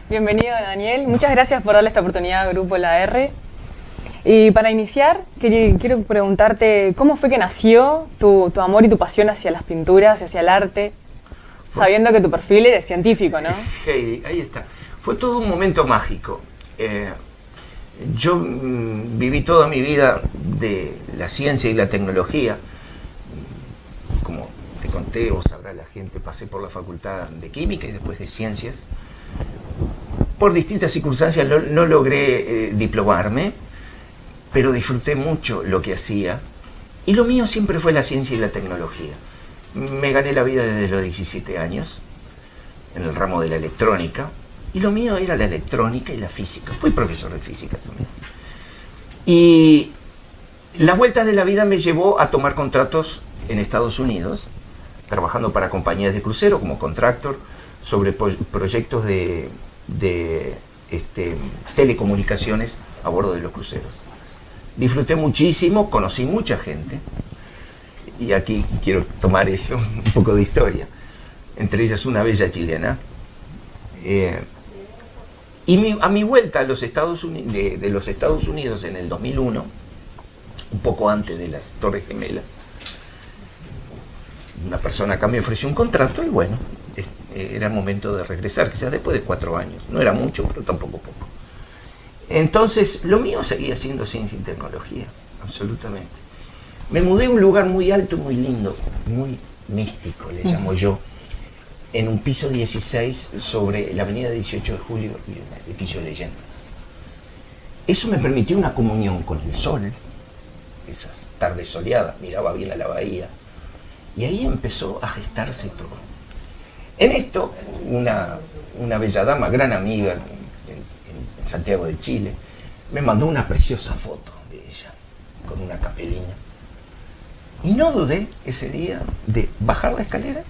Bienvenido, Daniel. Muchas gracias por darle esta oportunidad al Grupo La R. Y para iniciar, quiero preguntarte, ¿cómo fue que nació tu amor y tu pasión hacia las pinturas, hacia el arte? Sabiendo que tu perfil es científico, ¿no? Heidi, ahí está. Fue todo un momento mágico. Yo viví toda mi vida de la ciencia y la tecnología. Como te conté, o sabrá la gente, pasé por la facultad de química y después de ciencias. Por distintas circunstancias no logré diplomarme, pero disfruté mucho lo que hacía. Y lo mío siempre fue la ciencia y la tecnología. Me gané la vida desde los 17 años, en el ramo de la electrónica. Y lo mío era la electrónica y la física. Fui profesor de física también. Y las vueltas de la vida me llevó a tomar contratos en Estados Unidos, trabajando para compañías de crucero como contractor, sobre proyectos de telecomunicaciones a bordo de los cruceros. Disfruté muchísimo, conocí mucha gente, y aquí quiero tomar eso, un poco de historia, entre ellas una bella chilena. A mi vuelta a los Estados Unidos, de los Estados Unidos en el 2001, un poco antes de las Torres Gemelas, una persona acá me ofreció un contrato y bueno, era el momento de regresar, quizás después de 4 años. No era mucho, pero tampoco poco. Entonces, lo mío seguía siendo ciencia y tecnología, absolutamente. Me mudé a un lugar muy alto, muy lindo, muy místico, le llamo yo, en un piso 16 sobre la avenida 18 de Julio y el edificio Leyendas. Eso me permitió una comunión con el sol, esas tardes soleadas, miraba bien a la bahía, y ahí empezó a gestarse todo. En esto, una bella dama, gran amiga en Santiago de Chile, me mandó una preciosa foto de ella, con una capelina. Y no dudé ese día de bajar la escalera,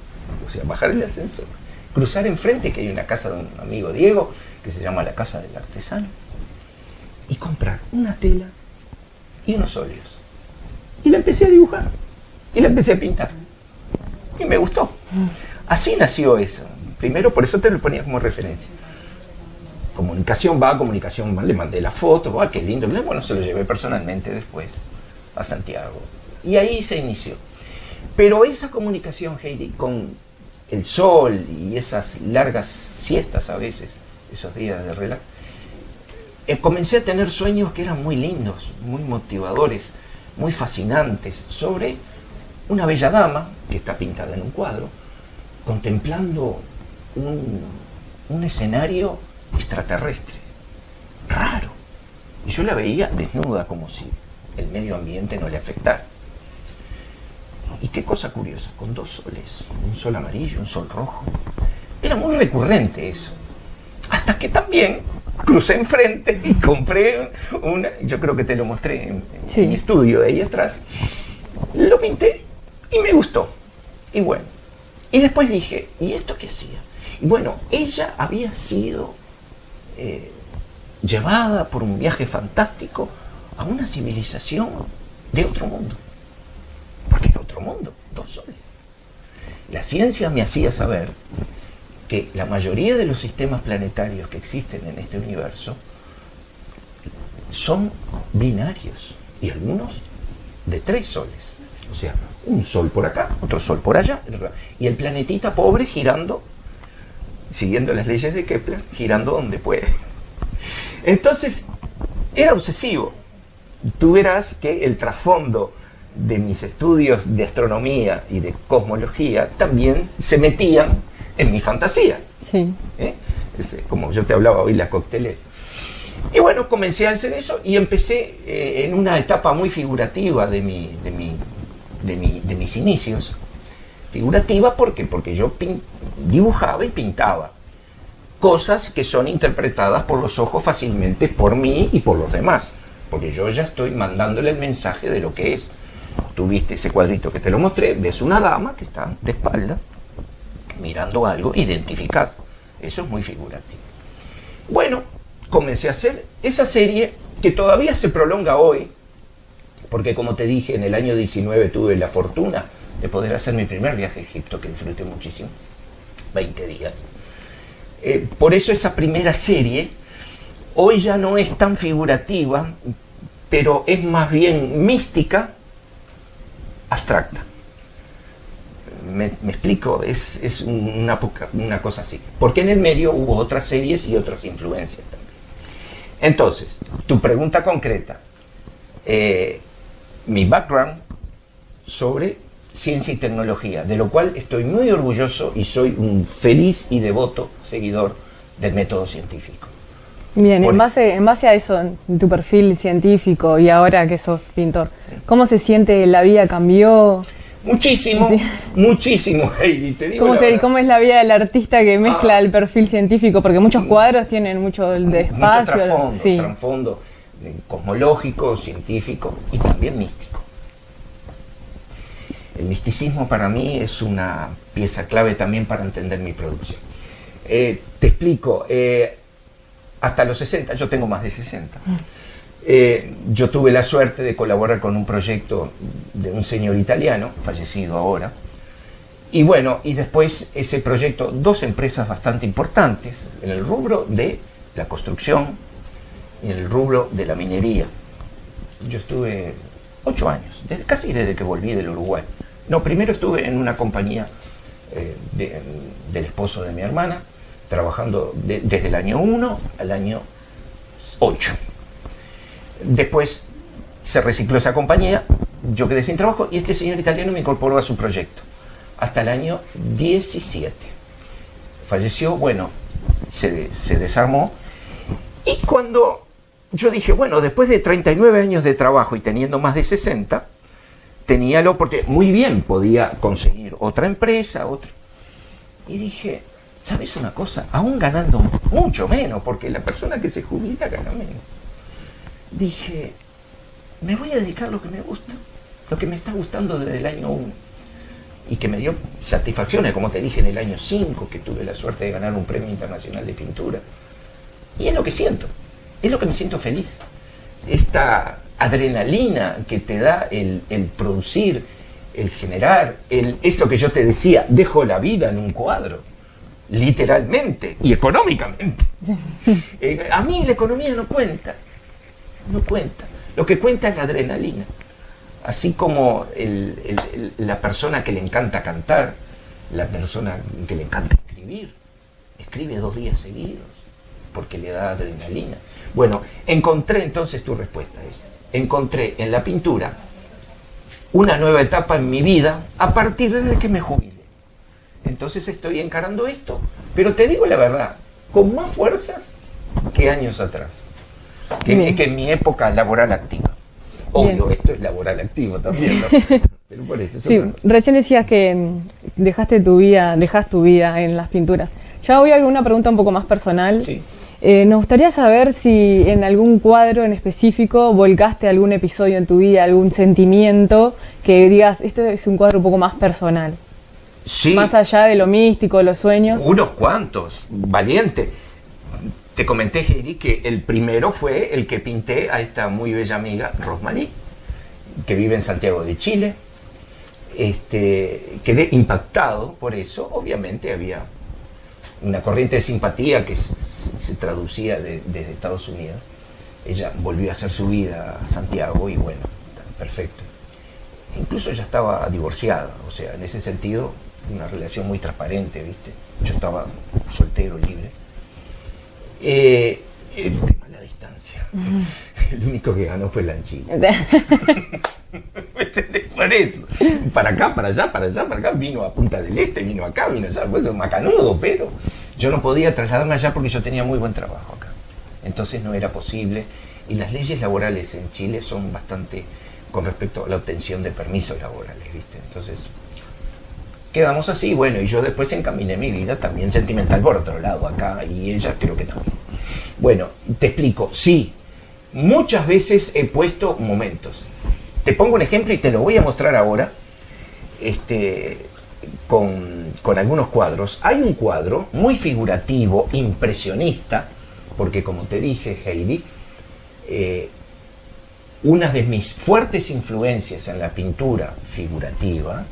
o sea, bajar el ascensor, cruzar enfrente, que hay una casa de un amigo Diego, que se llama la Casa del Artesano, y comprar una tela y unos óleos. Y la empecé a dibujar, y la empecé a pintar. Y me gustó. Así nació eso. Primero, por eso te lo ponía como referencia. Comunicación va, comunicación va. Le mandé la foto, qué lindo. Bueno, se lo llevé personalmente después a Santiago. Y ahí se inició. Pero esa comunicación, Heidi, con el sol y esas largas siestas a veces, esos días de relax, comencé a tener sueños que eran muy lindos, muy motivadores, muy fascinantes, sobre una bella dama que está pintada en un cuadro, contemplando un escenario extraterrestre, raro. Y yo la veía desnuda, como si el medio ambiente no le afectara. Y qué cosa curiosa, con 2 soles, un sol amarillo, un sol rojo. Era muy recurrente eso. Hasta que también crucé enfrente y compré yo creo que te lo mostré en mi estudio de ahí atrás. Lo pinté y me gustó. Y bueno. Y después dije, ¿y esto qué hacía? Y bueno, ella había sido llevada por un viaje fantástico a una civilización de otro mundo. Porque era otro mundo, 2 soles. La ciencia me hacía saber que la mayoría de los sistemas planetarios que existen en este universo son binarios, y algunos de 3 soles. O sea, un sol por acá, otro sol por allá, y el planetita pobre girando, siguiendo las leyes de Kepler, girando donde puede. Entonces, era obsesivo. Tú verás que el trasfondo de mis estudios de astronomía y de cosmología también se metían en mi fantasía. Sí. Como yo te hablaba hoy, la coctelera. Y bueno, comencé a hacer eso y empecé en una etapa muy figurativa de mis inicios. Figurativa porque yo dibujaba y pintaba cosas que son interpretadas por los ojos fácilmente por mí y por los demás, porque yo ya estoy mandándole el mensaje de lo que es. Tú viste ese cuadrito que te lo mostré, ves una dama que está de espalda mirando algo, identificás. Eso es muy figurativo. Bueno, comencé a hacer esa serie que todavía se prolonga hoy, porque como te dije, en el año 19 tuve la fortuna de poder hacer mi primer viaje a Egipto, que disfruté muchísimo, 20 días. Por eso esa primera serie hoy ya no es tan figurativa, pero es más bien mística, abstracta. ¿Me explico? Es una cosa así. Porque en el medio hubo otras series y otras influencias también. Entonces, tu pregunta concreta. Mi background sobre ciencia y tecnología, de lo cual estoy muy orgulloso y soy un feliz y devoto seguidor del método científico. Bien, en base a eso, en tu perfil científico y ahora que sos pintor, ¿cómo se siente la vida? ¿Cambió? Muchísimo, sí. Muchísimo, Heidi, te digo ¿Cómo es la vida del artista que mezcla el perfil científico? Porque muchos cuadros tienen mucho de espacio. Mucho trasfondo cosmológico, científico y también místico. El misticismo para mí es una pieza clave también para entender mi producción. Te explico, hasta los 60, yo tengo más de 60. Yo tuve la suerte de colaborar con un proyecto de un señor italiano, fallecido ahora, y bueno, y después ese proyecto, dos empresas bastante importantes en el rubro de la construcción y en el rubro de la minería. Yo estuve 8 años, casi desde que volví del Uruguay. No, primero estuve en una compañía del esposo de mi hermana, trabajando desde el año 1 al año 8. Después se recicló esa compañía, yo quedé sin trabajo y este señor italiano me incorporó a su proyecto hasta el año 17. Falleció, bueno, se desarmó. Y cuando yo dije, bueno, después de 39 años de trabajo y teniendo más de 60, tenía la oportunidad, muy bien, podía conseguir otra empresa, otra. Y dije, ¿sabes una cosa? Aún ganando mucho menos, porque la persona que se jubila gana menos. Dije, me voy a dedicar a lo que me gusta, lo que me está gustando desde el año 1 y que me dio satisfacciones, como te dije, en el año 5, que tuve la suerte de ganar un premio internacional de pintura. Y es lo que siento, es lo que me siento feliz. Esta adrenalina que te da el producir, el generar, eso que yo te decía, dejo la vida en un cuadro, literalmente y económicamente. A mí la economía no cuenta. No cuenta. Lo que cuenta es la adrenalina. Así como la persona que le encanta cantar, la persona que le encanta escribir, escribe 2 días seguidos porque le da adrenalina. Bueno, encontré entonces tu respuesta es, encontré en la pintura una nueva etapa en mi vida a partir de que me jubilé. Entonces estoy encarando esto, pero te digo la verdad, con más fuerzas que años atrás. Que en mi época laboral activa. Obvio, esto es laboral activo también, ¿no? Pero por eso. Sí, recién decías que dejás tu vida en las pinturas. Ya voy a alguna pregunta un poco más personal. Sí. Nos gustaría saber si en algún cuadro en específico volcaste algún episodio en tu vida, algún sentimiento que digas, esto es un cuadro un poco más personal. Sí. Más allá de lo místico, los sueños. Unos cuantos, valiente. Te comenté, Heidi, que el primero fue el que pinté a esta muy bella amiga, Rosmarie, que vive en Santiago de Chile. Quedé impactado por eso. Obviamente había una corriente de simpatía que se traducía desde Estados Unidos. Ella volvió a hacer su vida a Santiago y bueno, perfecto. Incluso ella estaba divorciada, o sea, en ese sentido, una relación muy transparente, ¿viste? Yo estaba soltero, libre. El tema de la distancia. El único que ganó fue Lanchini. Por eso. Para acá, para allá, para allá, para acá. Vino a Punta del Este, vino acá, vino allá. Fue macanudo, pero yo no podía trasladarme allá porque yo tenía muy buen trabajo acá. Entonces no era posible. Y las leyes laborales en Chile son bastante con respecto a la obtención de permisos laborales, ¿viste? Entonces quedamos así, bueno, y yo después encaminé mi vida también sentimental por otro lado acá, y ella creo que también. Bueno, te explico, sí, muchas veces he puesto momentos. Te pongo un ejemplo y te lo voy a mostrar ahora, con algunos cuadros. Hay un cuadro muy figurativo, impresionista, porque como te dije, Heidi, una de mis fuertes influencias en la pintura figurativa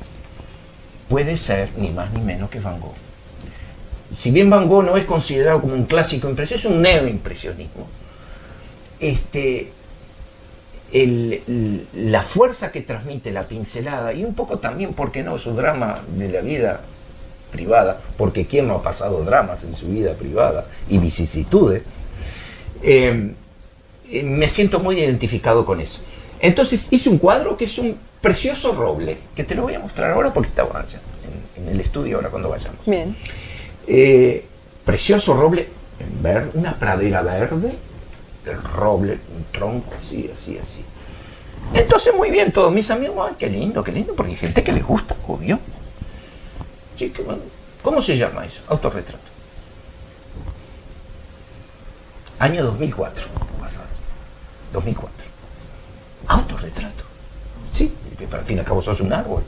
puede ser ni más ni menos que Van Gogh. si bien Van Gogh no es considerado como un clásico impresionismo, es un neoimpresionismo. La fuerza que transmite la pincelada, y un poco también, ¿por qué no?, su drama de la vida privada, porque quién no ha pasado dramas en su vida privada y vicisitudes, me siento muy identificado con eso. Entonces hice un cuadro que es un precioso roble, que te lo voy a mostrar ahora porque estaba allá en el estudio ahora cuando vayamos. Bien. Precioso roble en verde, una pradera verde, el roble, un tronco así. Entonces muy bien, todos mis amigos, ay, qué lindo, porque hay gente que les gusta, obvio. Sí, que bueno. ¿Cómo se llama eso? Autorretrato. Año 2004, pasado. 2004. Autorretrato. Sí, pero al fin y al cabo sos un árbol.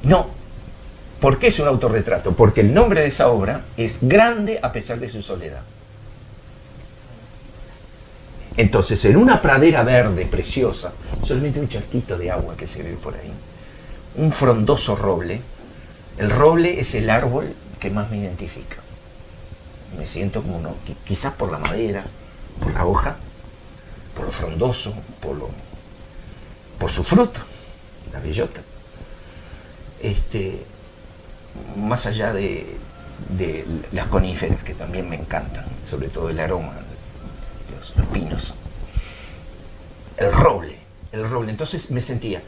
No. ¿Por qué es un autorretrato? Porque el nombre de esa obra es Grande a pesar de su soledad. Entonces, en una pradera verde preciosa, solamente un charquito de agua que se ve por ahí, un frondoso roble. El roble es el árbol que más me identifica. Me siento como uno, quizás por la madera, por la hoja, por lo frondoso, por su fruto, la bellota. Más allá de las coníferas, que también me encantan, sobre todo el aroma, los pinos. El roble. Entonces me sentía.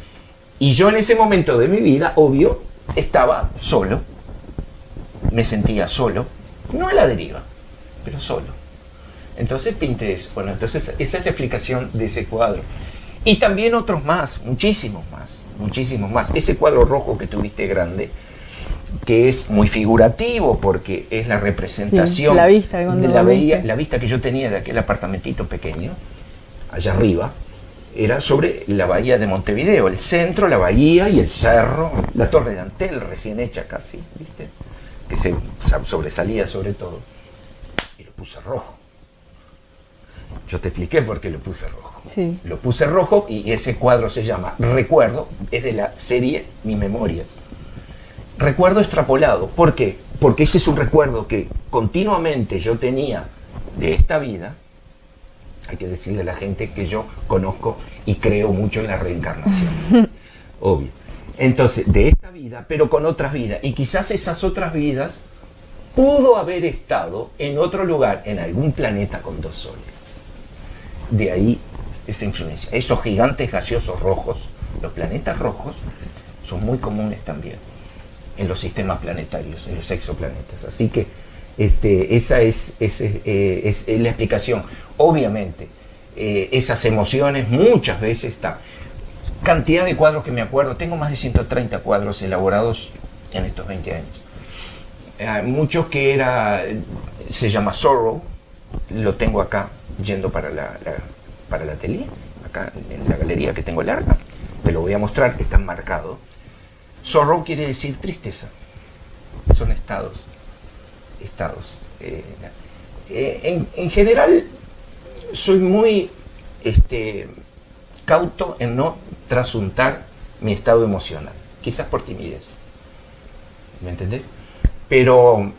Y yo en ese momento de mi vida, obvio, estaba solo. Me sentía solo. No a la deriva, pero solo. Entonces pinté eso. Bueno, entonces esa es la explicación de ese cuadro. Y también otros más, muchísimos más. Ese cuadro rojo que tuviste grande, que es muy figurativo porque es la representación, sí, la vista, la vista que yo tenía de aquel apartamentito pequeño, allá arriba, era sobre la bahía de Montevideo, el centro, la bahía y el cerro, la torre de Antel recién hecha casi, ¿viste? Que se sobresalía sobre todo. Y lo puse rojo. Yo te expliqué por qué lo puse rojo. Sí. Lo puse rojo y ese cuadro se llama Recuerdo, es de la serie Mis Memorias. Recuerdo extrapolado. ¿Por qué? Porque ese es un recuerdo que continuamente yo tenía de esta vida. Hay que decirle a la gente que yo conozco y creo mucho en la reencarnación. Obvio. Entonces, de esta vida, pero con otras vidas. Y quizás esas otras vidas pudo haber estado en otro lugar, en algún planeta con 2 soles. De ahí esa influencia. Esos gigantes gaseosos rojos, los planetas rojos, son muy comunes también en los sistemas planetarios, en los exoplanetas. Así que esa es la explicación. Obviamente, esas emociones muchas veces están. Cantidad de cuadros que me acuerdo, tengo más de 130 cuadros elaborados en estos 20 años. Muchos que se llama Sorrow, lo tengo acá, yendo para el atelier, acá en la galería que tengo larga, te lo voy a mostrar, está marcado. Sorrow quiere decir tristeza, son estados. En general, soy muy cauto en no trasuntar mi estado emocional, quizás por timidez, ¿me entendés? Pero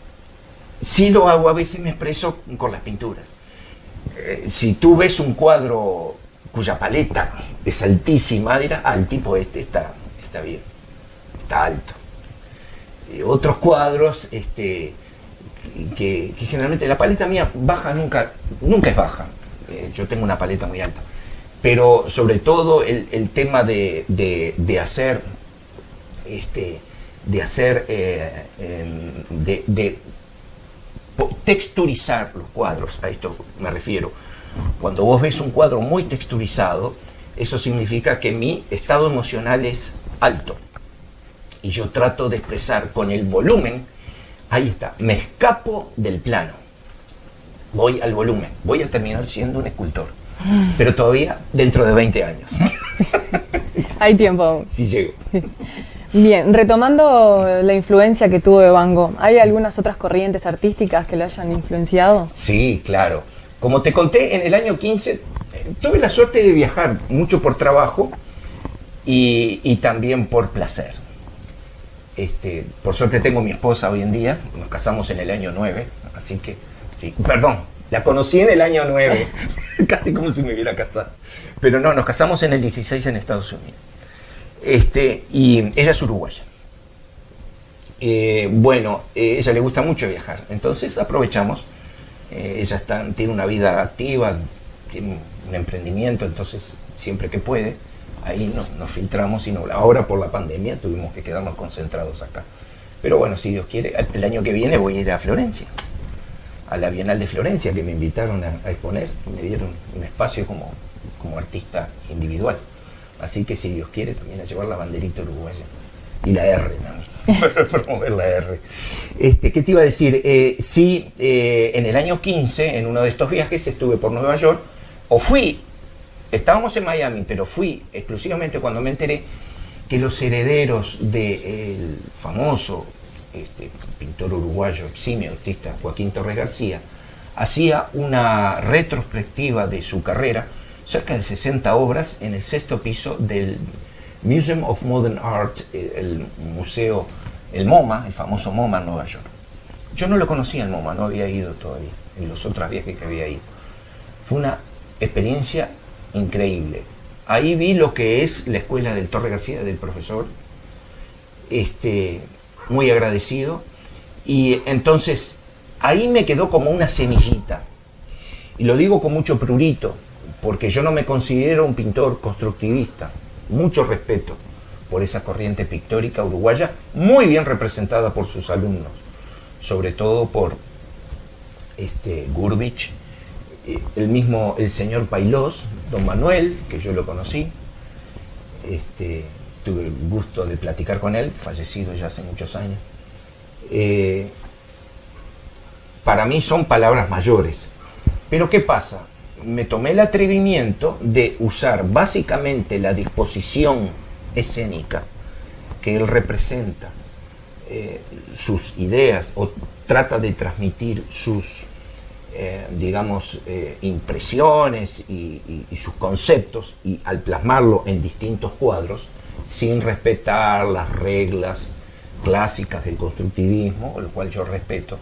sí lo hago, a veces me expreso con las pinturas. Si tú ves un cuadro cuya paleta es altísima, dirás, el tipo está bien, está alto. Otros cuadros que generalmente la paleta mía baja nunca es baja. Yo tengo una paleta muy alta. Pero sobre todo el tema de texturizar los cuadros, a esto me refiero. Cuando vos ves un cuadro muy texturizado, eso significa que mi estado emocional es alto. Y yo trato de expresar con el volumen, ahí está, me escapo del plano. Voy al volumen, voy a terminar siendo un escultor. Pero todavía dentro de 20 años. Hay tiempo aún. Sí llego. Bien, retomando la influencia que tuvo de Van Gogh, ¿hay algunas otras corrientes artísticas que lo hayan influenciado? Sí, claro. Como te conté, en el año 15 tuve la suerte de viajar mucho por trabajo y también por placer. Por suerte tengo mi esposa hoy en día, nos casamos en el año 9, así que, sí, perdón, la conocí en el año 9, casi como si me hubiera casado. Pero no, nos casamos en el 16 en Estados Unidos. Y ella es uruguaya. Ella le gusta mucho viajar, entonces aprovechamos. Ella tiene una vida activa, tiene un emprendimiento, entonces siempre que puede, ahí nos filtramos. Ahora por la pandemia tuvimos que quedarnos concentrados acá. Pero bueno, si Dios quiere, el año que viene voy a ir a Florencia, a la Bienal de Florencia, que me invitaron a exponer, me dieron un espacio como artista individual. Así que si Dios quiere, también a llevar la banderita uruguaya. Y la R también, para promover la R. ¿Qué te iba a decir? En el año 15, en uno de estos viajes, estuve por Nueva York, estábamos en Miami, pero fui exclusivamente cuando me enteré que los herederos del famoso pintor uruguayo, eximio artista Joaquín Torres García, hacía una retrospectiva de su carrera, cerca de 60 obras, en el 6º piso del Museum of Modern Art, el museo, el MoMA, el famoso MoMA en Nueva York. Yo no lo conocía el MoMA, no había ido todavía, en los otros viajes que había ido. Fue una experiencia increíble. Ahí vi lo que es la escuela del Torres García, del profesor, muy agradecido. Y entonces, ahí me quedó como una semillita. Y lo digo con mucho prurito, porque yo no me considero un pintor constructivista. Mucho respeto por esa corriente pictórica uruguaya, muy bien representada por sus alumnos, sobre todo por Gurbich, el señor Pailós, don Manuel, que yo lo conocí, tuve el gusto de platicar con él, fallecido ya hace muchos años. Para mí son palabras mayores. Pero ¿qué pasa? Me tomé el atrevimiento de usar básicamente la disposición escénica que él representa, sus ideas, o trata de transmitir sus impresiones y sus conceptos, y al plasmarlo en distintos cuadros, sin respetar las reglas clásicas del constructivismo, lo cual yo respeto,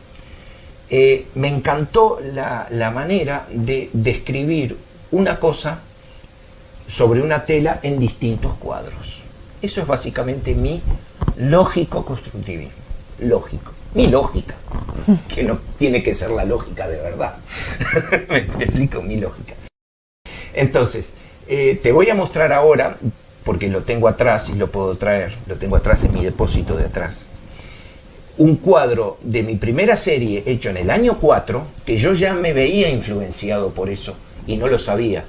me encantó la manera de describir una cosa sobre una tela en distintos cuadros. Eso es básicamente mi lógico constructivismo. Lógico. Mi lógica, que no tiene que ser la lógica de verdad. Me explico, mi lógica. Entonces, te voy a mostrar ahora, porque lo tengo atrás y lo puedo traer, lo tengo atrás en mi depósito de atrás, un cuadro de mi primera serie hecho en el año 4, que yo ya me veía influenciado por eso y no lo sabía,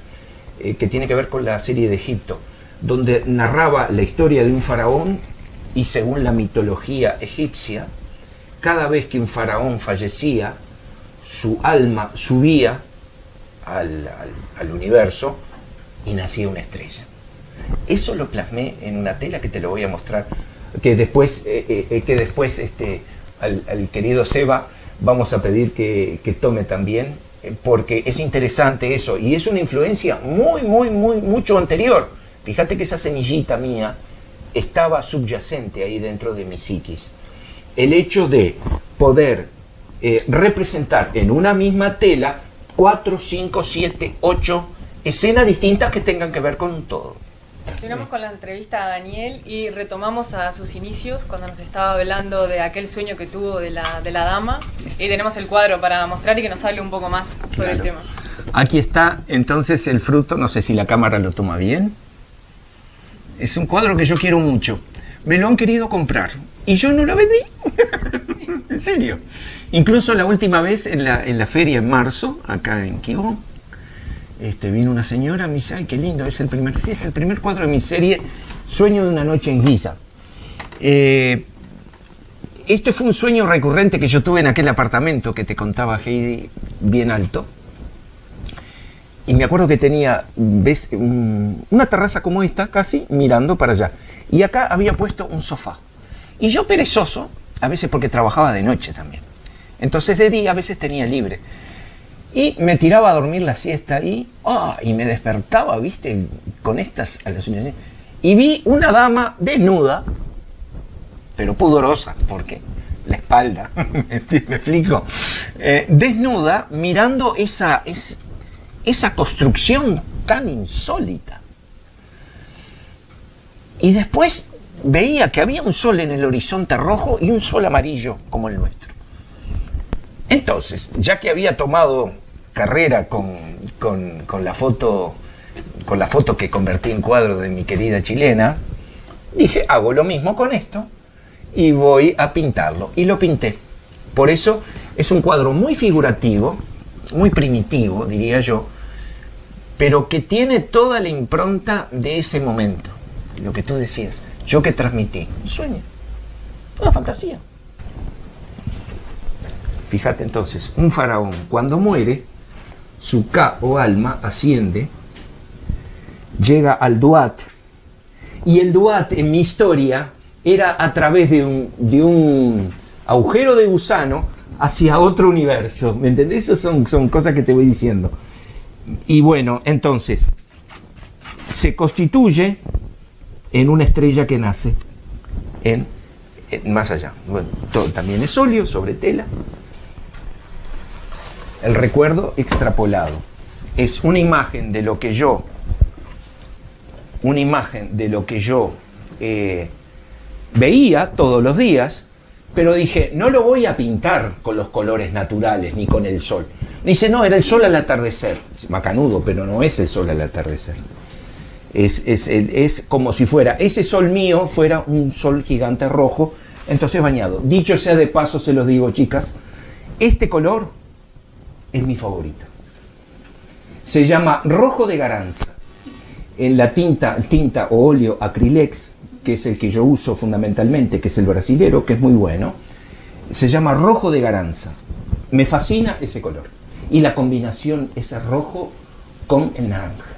que tiene que ver con la serie de Egipto, donde narraba la historia de un faraón, y según la mitología egipcia, cada vez que un faraón fallecía, su alma subía al universo y nacía una estrella. Eso lo plasmé en una tela que te lo voy a mostrar, que después al querido Seba vamos a pedir que tome también, porque es interesante eso, y es una influencia mucho anterior. Fíjate que esa semillita mía estaba subyacente ahí dentro de mi psiquis. El hecho de poder representar en una misma tela 4, 5, 7, 8 escenas distintas que tengan que ver con un todo. Continuamos con la entrevista a Daniel y retomamos a sus inicios cuando nos estaba hablando de aquel sueño que tuvo de la dama, y tenemos el cuadro para mostrar y que nos hable un poco más sobre el tema. Aquí está entonces el fruto, no sé si la cámara lo toma bien. Es un cuadro que yo quiero mucho. Me lo han querido comprar y yo no lo vendí. En serio. Incluso la última vez en la feria en marzo, acá en Quibón, vino una señora, me dice: ay, qué lindo, es el primer cuadro de mi serie Sueño de una noche en Giza. Este fue un sueño recurrente que yo tuve en aquel apartamento que te contaba, Heidi, bien alto. Y me acuerdo que tenía, ¿ves?, una terraza como esta, casi, mirando para allá. Y acá había puesto un sofá. Y yo, perezoso, a veces porque trabajaba de noche también, entonces de día a veces tenía libre, y me tiraba a dormir la siesta y me despertaba, ¿viste?, con estas alucinaciones. Y vi una dama desnuda pero pudorosa, porque la espalda, ¿me explico? Desnuda, mirando esa construcción tan insólita. Y después veía que había un sol en el horizonte rojo y un sol amarillo como el nuestro. Entonces, ya que había tomado carrera con la foto que convertí en cuadro de mi querida chilena, dije, hago lo mismo con esto y voy a pintarlo. Y lo pinté. Por eso es un cuadro muy figurativo, muy primitivo, diría yo, pero que tiene toda la impronta de ese momento. Lo que tú decías, yo que transmití, un sueño, una fantasía. Fíjate entonces, un faraón cuando muere, su Ka o alma asciende, llega al Duat, y el Duat en mi historia era a través de un agujero de gusano hacia otro universo, ¿me entendés? Eso son cosas que te voy diciendo. Y bueno, entonces, se constituye en una estrella que nace en más allá. Bueno, todo también es óleo sobre tela. El recuerdo extrapolado es una imagen de lo que yo veía todos los días, pero dije, no lo voy a pintar con los colores naturales ni con el sol. Me dice, no, era el sol al atardecer. Macanudo, pero no es el sol al atardecer. Es como si fuera, ese sol mío fuera un sol gigante rojo, entonces bañado. Dicho sea de paso, se los digo, chicas, este color es mi favorito. Se llama rojo de Garanza. En la tinta o óleo Acrylex, que es el que yo uso fundamentalmente, que es el brasilero, que es muy bueno, se llama rojo de Garanza. Me fascina ese color. Y la combinación, ese rojo con el naranja.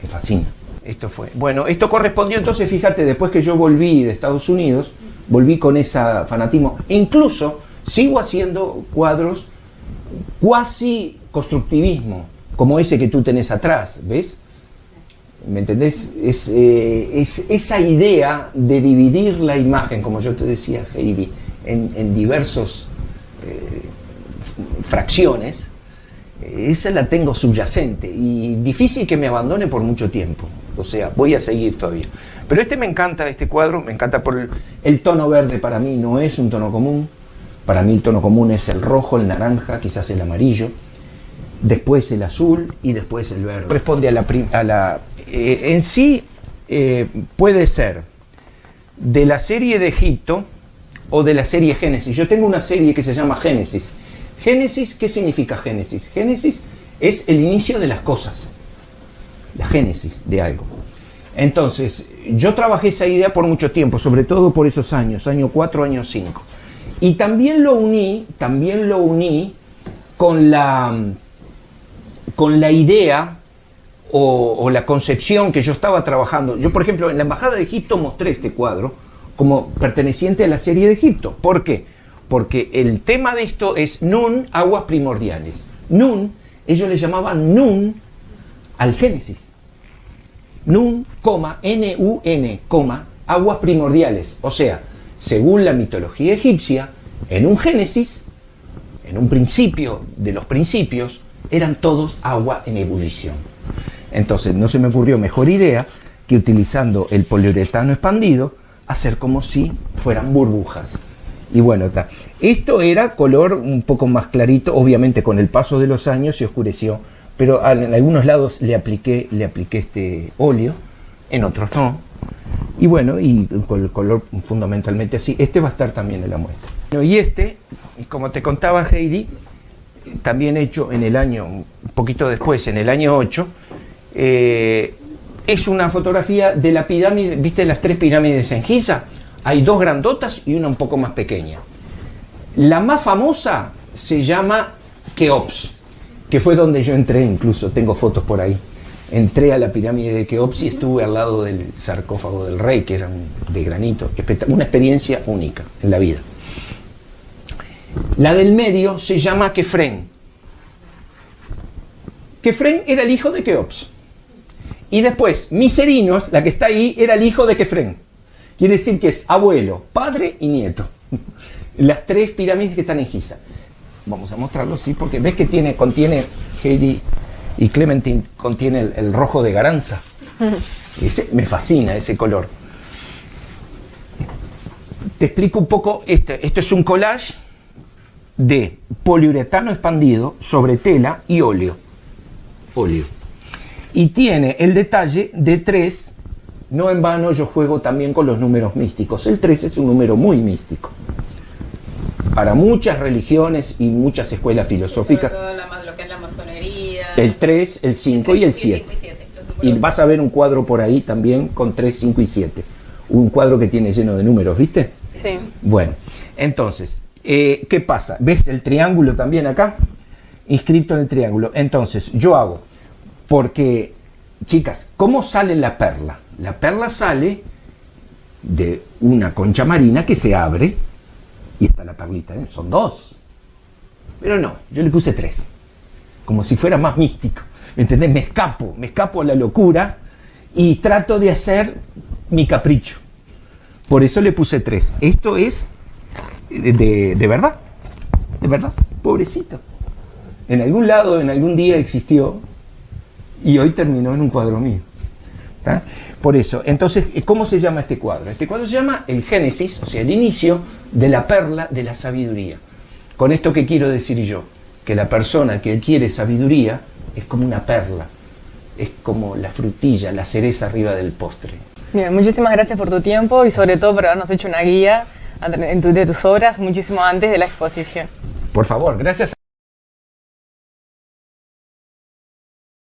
Me fascina. Esto fue. Bueno, esto correspondió entonces, fíjate, después que yo volví de Estados Unidos, volví con ese fanatismo. Incluso sigo haciendo cuadros cuasi constructivismo, como ese que tú tenés atrás, ¿ves? ¿Me entendés? Es esa idea de dividir la imagen, como yo te decía, Heidi, en diversos fracciones. Esa la tengo subyacente y difícil que me abandone por mucho tiempo. O sea, voy a seguir todavía. Pero me encanta, este cuadro, me encanta por el tono verde. Para mí no es un tono común. Para mí el tono común es el rojo, el naranja, quizás el amarillo, después el azul y después el verde. Responde a la en sí puede ser de la serie de Egipto o de la serie Génesis. Yo tengo una serie que se llama Génesis. Génesis, ¿qué significa Génesis? Génesis es el inicio de las cosas, la génesis de algo. Entonces, yo trabajé esa idea por mucho tiempo, sobre todo por esos años, año 4, año 5. Y también lo uní con la idea o la concepción que yo estaba trabajando. Yo, por ejemplo, en la Embajada de Egipto mostré este cuadro como perteneciente a la serie de Egipto. ¿Por qué? Porque el tema de esto es Nun, aguas primordiales. Nun, ellos le llamaban Nun al Génesis. Nun, N-U-N, aguas primordiales. O sea, según la mitología egipcia, en un Génesis, en un principio de los principios, eran todos agua en ebullición. Entonces no se me ocurrió mejor idea que utilizando el poliuretano expandido, hacer como si fueran burbujas. Y bueno, esto era color un poco más clarito, obviamente con el paso de los años se oscureció, pero en algunos lados le apliqué este óleo, en otros no. Y bueno, y con el color fundamentalmente así. Este va a estar también en la muestra. Y como te contaba, Heidi, también hecho en el año, un poquito después, en el año 8, es una fotografía de la pirámide. ¿Viste las 3 pirámides en Giza? Hay 2 grandotas y una un poco más pequeña. La más famosa se llama Keops, que fue donde yo entré, incluso tengo fotos por ahí. Entré a la pirámide de Keops y estuve al lado del sarcófago del rey, que era de granito. Una experiencia única en la vida. La del medio se llama Kefren. Kefren era el hijo de Keops. Y después, Miserinos, la que está ahí, era el hijo de Kefren. Quiere decir que es abuelo, padre y nieto. Las 3 pirámides que están en Giza. Vamos a mostrarlo, sí, porque ves que contiene Heidi y Clementine, contiene el rojo de Garanza. Me fascina ese color. Te explico un poco. Esto es un collage de poliuretano expandido sobre tela y óleo. Y tiene el detalle de 3. No en vano yo juego también con los números místicos. El 3 es un número muy místico. Para muchas religiones y muchas escuelas filosóficas. Sobre todo lo que es la masonería. El 3, el 5 y el 7. Y vas a ver un cuadro por ahí también con 3, 5 y 7. Un cuadro que tiene lleno de números, ¿viste? Sí. Bueno, entonces, ¿qué pasa? ¿Ves el triángulo también acá? Inscrito en el triángulo. Entonces, yo hago, porque, chicas, ¿cómo sale la perla? La perla sale de una concha marina que se abre y está la perlita, ¿eh? Son 2. Pero no, yo le puse 3. Como si fuera más místico. ¿Me entendés? Me escapo a la locura y trato de hacer mi capricho. Por eso le puse 3. Esto es de verdad. De verdad. Pobrecito. En algún lado, en algún día existió y hoy terminó en un cuadro mío. ¿Tá? Por eso, entonces, ¿cómo se llama este cuadro? Este cuadro se llama el Génesis, o sea, el inicio de la perla de la sabiduría. Con esto, ¿qué quiero decir yo? Que la persona que adquiere sabiduría es como una perla, es como la frutilla, la cereza arriba del postre. Bien, muchísimas gracias por tu tiempo y sobre todo por habernos hecho una guía de tus obras muchísimo antes de la exposición. Por favor, gracias.